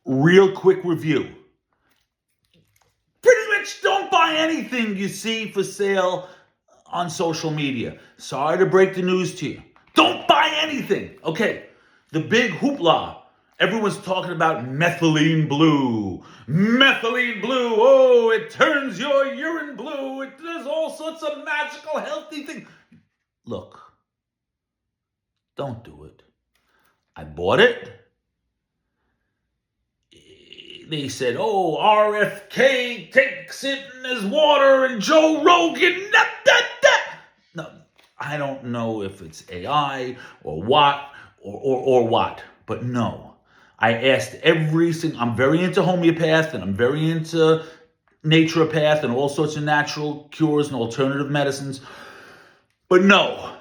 real quick review. Pretty much don't buy anything you see for sale on social media. Sorry to break the news to you. Don't buy anything. Okay, the big hoopla. Everyone's talking about methylene blue. Methylene blue. Oh, it turns your urine blue. It does all sorts of magical, healthy things. Look, don't do it. I bought it. They said, oh, RFK takes it in his water and Joe Rogan. No, I don't know if it's AI or what or what, but no. I asked I'm very into homeopath and I'm very into naturopath and all sorts of natural cures and alternative medicines. But no,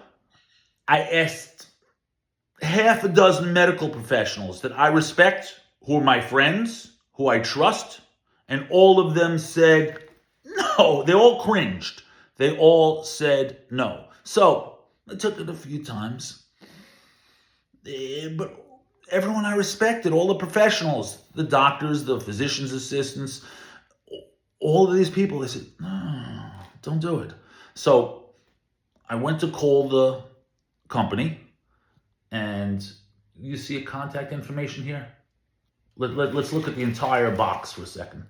I asked half a dozen medical professionals that I respect, who are my friends, who I trust, and all of them said no. They all cringed. They all said no. So I took it a few times. But everyone I respected, all the professionals, the doctors, the physician's assistants, all of these people, they said, no, don't do it. So I went to call the company, and you see a contact information here? Let's look at the entire box for a second.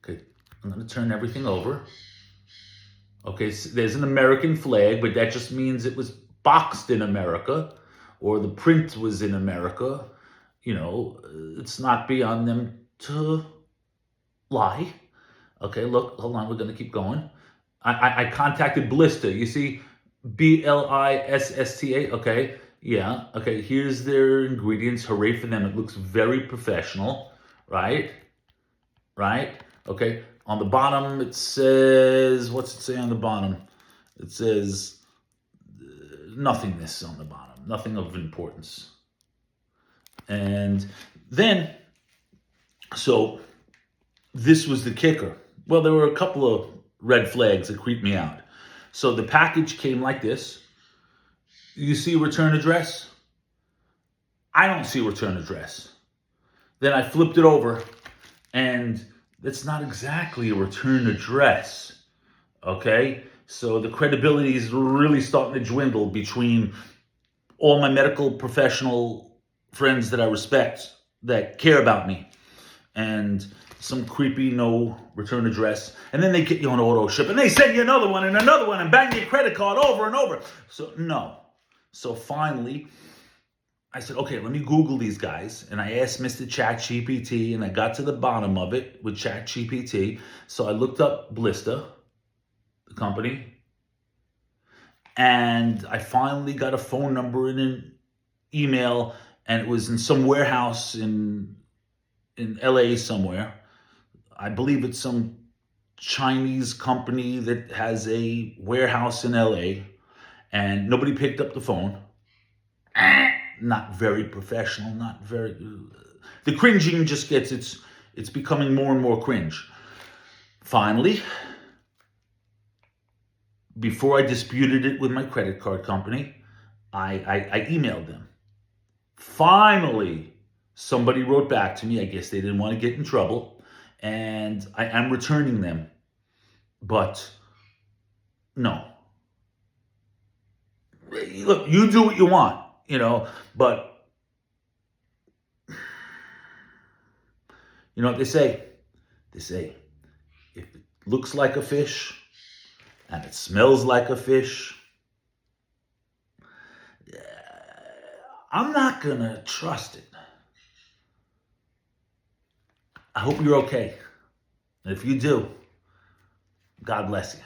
Okay, I'm going to turn everything over. Okay, so there's an American flag, but that just means it was boxed in America, or the print was in America. You know, it's not beyond them to lie. Okay, look, hold on, we're going to keep going. I contacted Blister. You see, BLISSTA. Okay, yeah. Okay, here's their ingredients. Hooray for them. It looks very professional, right? Right? Okay. On the bottom, it says, what's it say on the bottom? It says nothingness on the bottom, nothing of importance. And then, so this was the kicker. Well, there were a couple of red flags that creeped me out. So the package came like this. You see return address? I don't see return address. Then I flipped it over, and it's not exactly a return address. Okay? So the credibility is really starting to dwindle between all my medical professional friends that I respect, that care about me, and some creepy no return address. And then they get you on auto ship, and they send you another one and bang your credit card over and over. So no. So finally, I said, okay, let me Google these guys. And I asked Mr. ChatGPT, and I got to the bottom of it with ChatGPT. So I looked up Blister, the company, and I finally got a phone number and an email, and it was in some warehouse in LA somewhere. I believe it's some Chinese company that has a warehouse in LA, and nobody picked up the phone. Not very professional, not very... The cringing just gets, it's becoming more and more cringe. Finally, before I disputed it with my credit card company, I emailed them. Finally, somebody wrote back to me. I guess they didn't want to get in trouble, and I am returning them. But no. Look, you do what you want, you know, but you know what they say? They say, if it looks like a fish and it smells like a fish, I'm not going to trust it. I hope you're okay. And if you do, God bless you.